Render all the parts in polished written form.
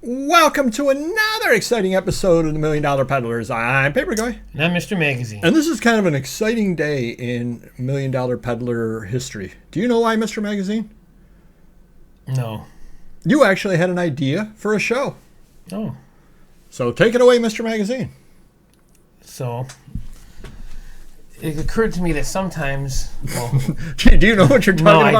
Welcome to another exciting episode of the $1 Million Peddlers. I'm Paperboy. And I'm Mr. Magazine. And this is kind of an exciting day in $1 Million Peddler history. Do you know why, Mr. Magazine? No. You actually had an idea for a show. Oh. So take it away, Mr. Magazine. So, it occurred to me that sometimes... Well, do you know what you're talking about?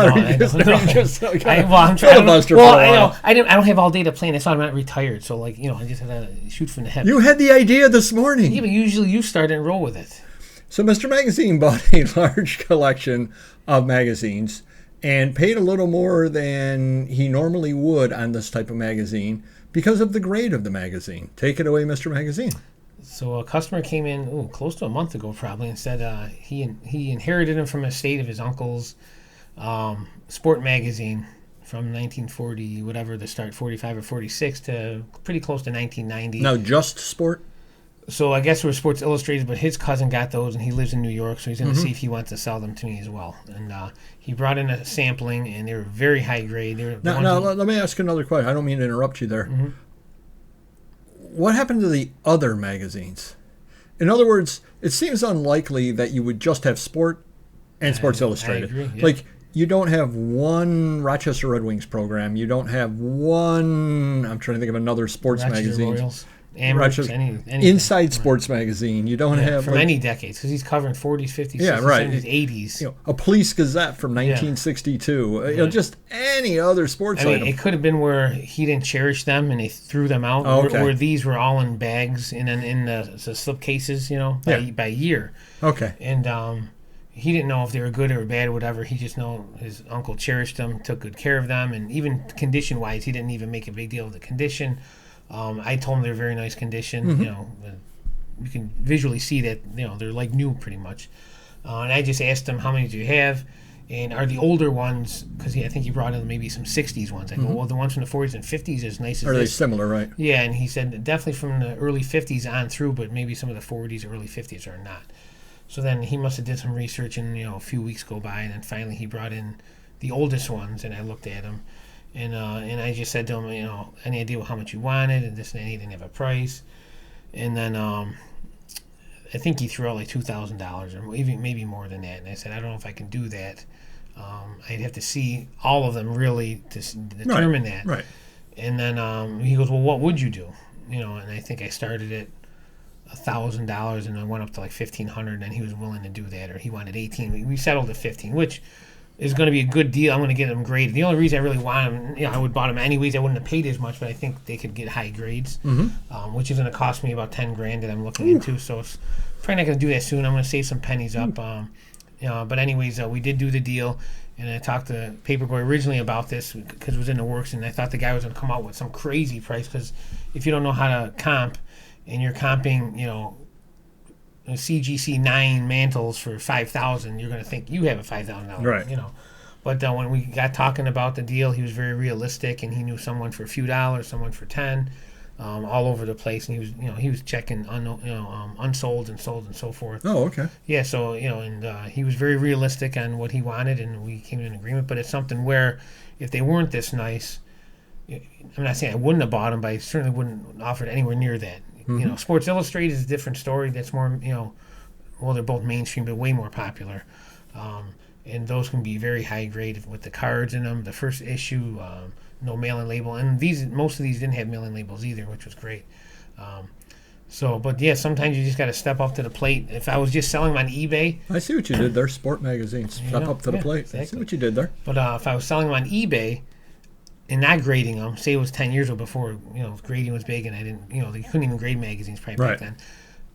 I don't have all day to plan. That's why I'm not retired. So, I just had to shoot from the hip. You had the idea this morning. Yeah, but usually you start and roll with it. So Mr. Magazine bought a large collection of magazines and paid a little more than he normally would on this type of magazine because of the grade of the magazine. Take it away, Mr. Magazine. So a customer came in close to a month ago probably and said he inherited him from a estate of his uncle's sport magazine from 1940, whatever the start, 45 or 46 to pretty close to 1990. Now just sport? So I guess it was Sports Illustrated, but his cousin got those, and he lives in New York, so he's going to see if he wants to sell them to me as well. And he brought in a sampling, and they were very high grade. Now, let me ask another question. I don't mean to interrupt you there. Mm-hmm. What happened to the other magazines? In other words, it seems unlikely that you would just have sport and Sports Illustrated. I agree, yeah. Like, you don't have one Rochester Red Wings program. You don't have one, I'm trying to think of another sports Rochester magazine. Royals. Amherst, anything. Inside Sports Magazine. You don't have... From any decades, because he's covering 40s, 50s, 60s, right. 70s, 80s. A Police Gazette from 1962. Just any other sports item. It could have been where he didn't cherish them and they threw them out, where these were all in bags and then in the slip cases, by year. Okay. And he didn't know if they were good or bad or whatever. He just know his uncle cherished them, took good care of them, and even condition-wise, he didn't even make a big deal of the condition. I told him they're very nice condition. Mm-hmm. You can visually see that they're like new pretty much. And I just asked him, how many do you have? And are the older ones, because I think he brought in maybe some 60s ones. I go, well, the ones from the 40s and 50s as nice as Are this. they similar, right? Yeah, and he said definitely from the early 50s on through, but maybe some of the 40s or early 50s are not. So then he must have did some research, and a few weeks go by, and then finally he brought in the oldest ones, and I looked at them. And I just said to him, any idea how much you wanted, and this and that. He didn't have a price. And then I think he threw out like $2,000 or even maybe more than that. And I said, I don't know if I can do that. I'd have to see all of them really to determine that. Right. And then he goes, well, what would you do? And I think I started at $1,000 and I went up to like $1,500, and he was willing to do that, or he wanted $1,800. We settled at $1,500, which is going to be a good deal. I'm going to get them graded. The only reason I really want them, I would bought them anyways. I wouldn't have paid as much, but I think they could get high grades, which is going to cost me about $10,000 that I'm looking into. So it's probably not going to do that soon. I'm going to save some pennies up. But anyways, we did do the deal, and I talked to Paperboy originally about this because it was in the works, and I thought the guy was going to come out with some crazy price, because if you don't know how to comp and you're comping, CGC 9 mantles for $5,000, you're going to think you have a $5,000, right? But when we got talking about the deal, he was very realistic, and he knew someone for a few dollars, someone for 10, all over the place, and he was checking unsold and sold and so forth. Oh, okay. Yeah, so and he was very realistic on what he wanted, and we came to an agreement. But it's something where if they weren't this nice, I'm not saying I wouldn't have bought them, but I certainly wouldn't offer it anywhere near that. Sports Illustrated is a different story. That's more, well, they're both mainstream, but way more popular. And those can be very high grade with the cards in them. The first issue, no mail-in label. And most of these didn't have mail-in labels either, which was great. But yeah, sometimes you just got to step up to the plate. If I was just selling them on eBay. I see what you did there. Sport magazines. Step up to the plate. Exactly. I see what you did there. But if I was selling them on eBay and not grading them, say it was 10 years ago before, grading was big, and I didn't, they couldn't even grade magazines probably back then.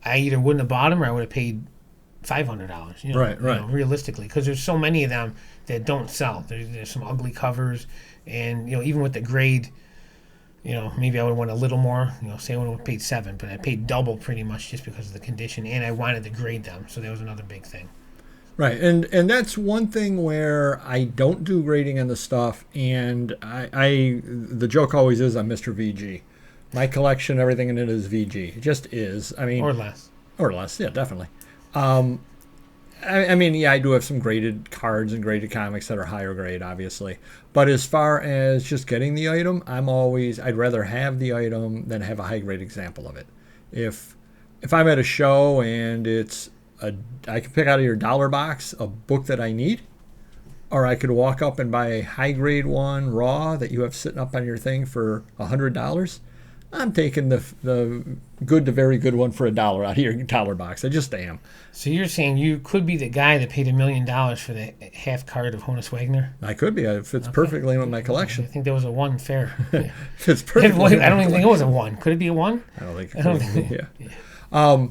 I either wouldn't have bought them or I would have paid $500, right. Realistically, because there's so many of them that don't sell. There's some ugly covers, and, even with the grade, maybe I would have won a little more, say I would have paid $7, but I paid double pretty much just because of the condition, and I wanted to grade them, so that was another big thing. Right, and that's one thing where I don't do grading on the stuff, and I the joke always is I'm Mr. VG. My collection, everything in it is VG. It just is. I mean, or less. Or less, yeah, definitely. I mean, yeah, I do have some graded cards and graded comics that are higher grade, obviously. But as far as just getting the item, I'd rather have the item than have a high grade example of it. If I'm at a show and I can pick out of your dollar box a book that I need, or I could walk up and buy a high grade one raw that you have sitting up on your thing for $100. I'm taking the good to very good one for $1 out of your dollar box. I just am. So you're saying you could be the guy that paid $1 million for the half card of Honus Wagner? I could be. It fits perfectly in with my collection. I think there was a 1 fair. Yeah. Fits perfectly. I don't even think it was a 1. Could it be a 1? I don't think it could. Yeah.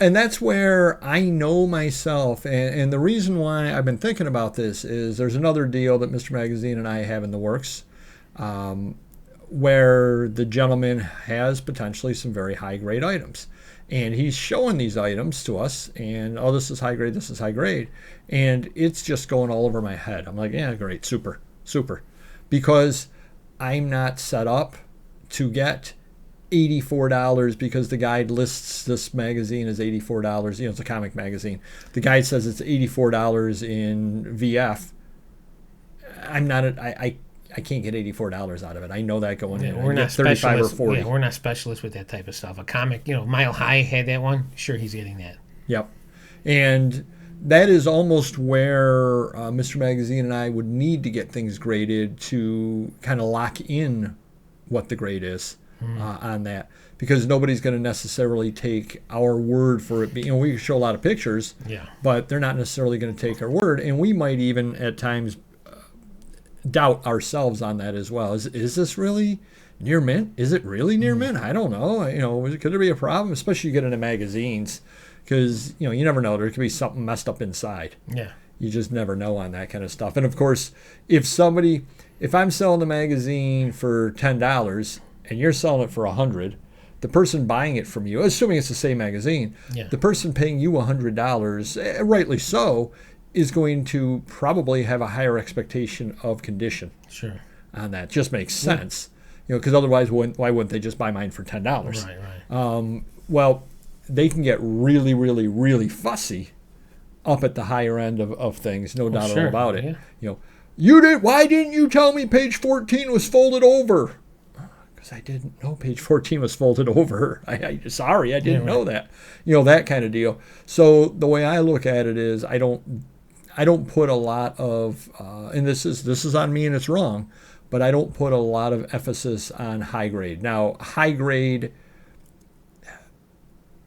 And that's where I know myself, and the reason why I've been thinking about this is there's another deal that Mr. Magazine and I have in the works, where the gentleman has potentially some very high grade items, and he's showing these items to us, and this is high grade, this is high grade, and it's just going all over my head. I'm like, yeah, great, super, because I'm not set up to get $84 because the guide lists this magazine as $84. It's a comic magazine. The guide says it's $84 in VF. I can't get $84 out of it. I know that going in. We're not 35 or 40. Yeah, we're not specialists with that type of stuff. A comic, Mile High had that one. Sure, he's getting that. Yep. And that is almost where Mr. Magazine and I would need to get things graded to kind of lock in what the grade is on that. Because nobody's going to necessarily take our word for it. We show a lot of pictures, but they're not necessarily going to take our word. And we might even at times doubt ourselves on that as well. Is this really near mint? Is it really near mint? I don't know. Could there be a problem, especially you get into magazines, because you never know. There could be something messed up inside. Yeah, you just never know on that kind of stuff. And of course, if I'm selling the magazine for $10 and you're selling it for $100, the person buying it from you, assuming it's the same magazine, the person paying you $100, rightly so, is going to probably have a higher expectation of condition. Sure. On that. Just makes sense. Because otherwise, why wouldn't they just buy mine for $10? Right. Well, they can get really, really, really fussy up at the higher end of things. No doubt about it. Yeah. Why didn't you tell me page 14 was folded over? Because I didn't know page 14 was folded over. Sorry, I didn't know that. That kind of deal. So the way I look at it is I don't put a lot of, and this is on me and it's wrong, but I don't put a lot of emphasis on high grade. Now, high grade,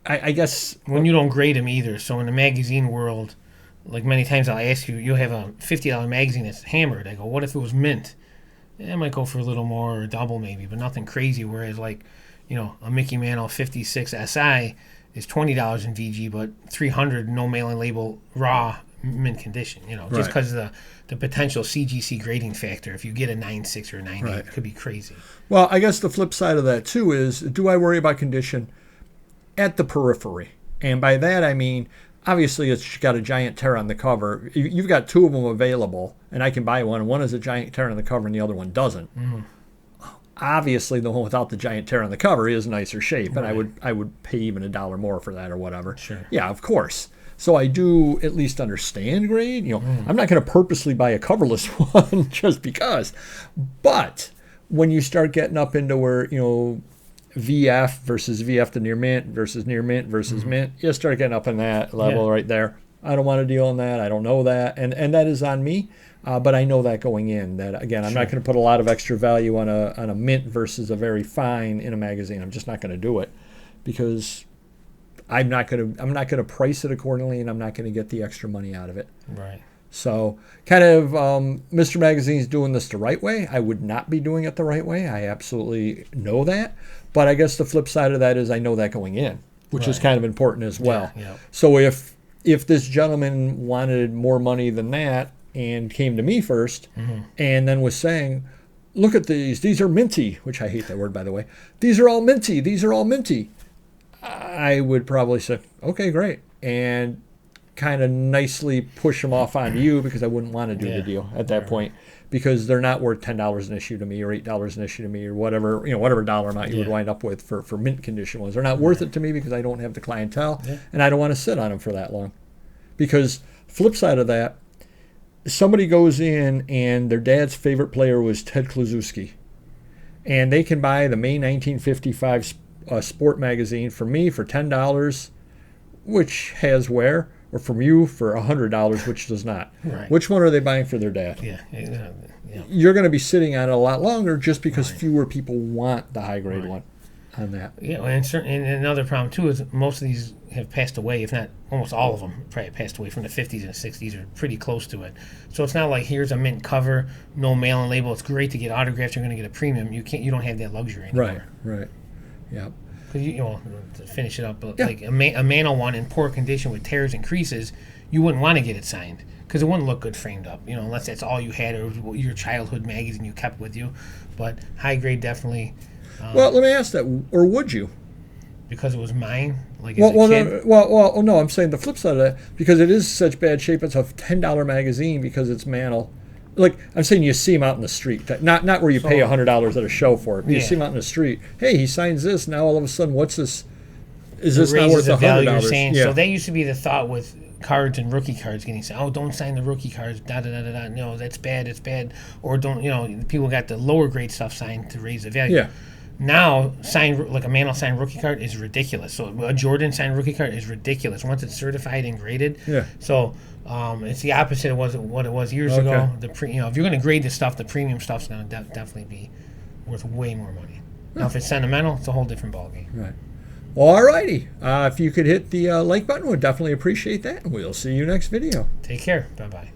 I guess... When you don't grade them either. So in the magazine world, like many times I'll ask you, you'll have a $50 magazine that's hammered. I go, what if it was mint? It might go for a little more or double maybe, but nothing crazy. Whereas like, a Mickey Mantle 56 SI is $20 in VG, but $300 no mail-in label raw mint condition, just because of the potential CGC grading factor. If you get a 9.6 or a 9.8, it could be crazy. Well, I guess the flip side of that too is, do I worry about condition at the periphery? And by that I mean, obviously it's got a giant tear on the cover. You've got two of them available, and I can buy one, and one has a giant tear on the cover and the other one doesn't. Mm-hmm. Obviously, the one without the giant tear on the cover is nicer shape, and I would pay even $1 more for that or whatever. Sure. Yeah, of course. So I do at least understand grade. I'm not going to purposely buy a coverless one just because. But when you start getting up into where, VF versus VF to near mint versus mint, you start getting up in that level right there. I don't want to deal in that. I don't know that. And that is on me. But I know that going in, that again, I'm not going to put a lot of extra value on a mint versus a very fine in a magazine. I'm just not going to do it because I'm not going to price it accordingly, and I'm not going to get the extra money out of it. Right. So kind of Mr. Magazine's doing this the right way. I would not be doing it the right way. I absolutely know that. But I guess the flip side of that is I know that going in, which is kind of important as well. Yeah. So if this gentleman wanted more money than that and came to me first and then was saying, look at these are minty, which I hate that word, by the way. These are all minty. I would probably say, okay, great. And kind of nicely push them off on you because I wouldn't want to do the deal at that point because they're not worth $10 an issue to me or $8 an issue to me or whatever dollar amount you would wind up with for mint condition ones. They're not worth it to me because I don't have the clientele and I don't want to sit on them for that long. Because flip side of that, somebody goes in and their dad's favorite player was Ted Kluszewski, and they can buy the May 1955 sport magazine from me for $10, which has wear, or from you for $100, which does not. Right. Which one are they buying for their dad? Yeah. You're going to be sitting on it a lot longer just because fewer people want the high grade one on that. Yeah, and another problem too is most of these have passed away, if not almost all of them probably passed away from the 50s and 60s, or pretty close to it. So it's not like here's a mint cover, no mail-in label. It's great to get autographs. You're going to get a premium. You don't have that luxury anymore. Right. Yeah. Because to finish it up, but like a Mano one in poor condition with tears and creases, you wouldn't want to get it signed because it wouldn't look good framed up. Unless that's all you had or your childhood magazine you kept with you. But high grade definitely. Well, let me ask that, or would you? Because it was mine, like as a kid? No, I'm saying the flip side of that, because it is such bad shape, it's a $10 magazine because it's Mantle. Like, I'm saying you see him out in the street, not where you pay $100 at a show for it. You see him out in the street. Hey, he signs this, now all of a sudden, what's this? Is this not worth $100? So that used to be the thought with cards and rookie cards getting signed. Oh, don't sign the rookie cards. No, that's bad. It's bad. Or don't. People got the lower grade stuff signed to raise the value. Yeah. Now, like a Mantle signed rookie card is ridiculous. So a Jordan signed rookie card is ridiculous once it's certified and graded. Yeah. So it's the opposite of what it was years ago. If you're going to grade the stuff, the premium stuff's going to definitely be worth way more money. Now, if it's sentimental, it's a whole different ballgame. Right. Well, all righty. If you could hit the like button, we'd definitely appreciate that. And we'll see you next video. Take care. Bye-bye.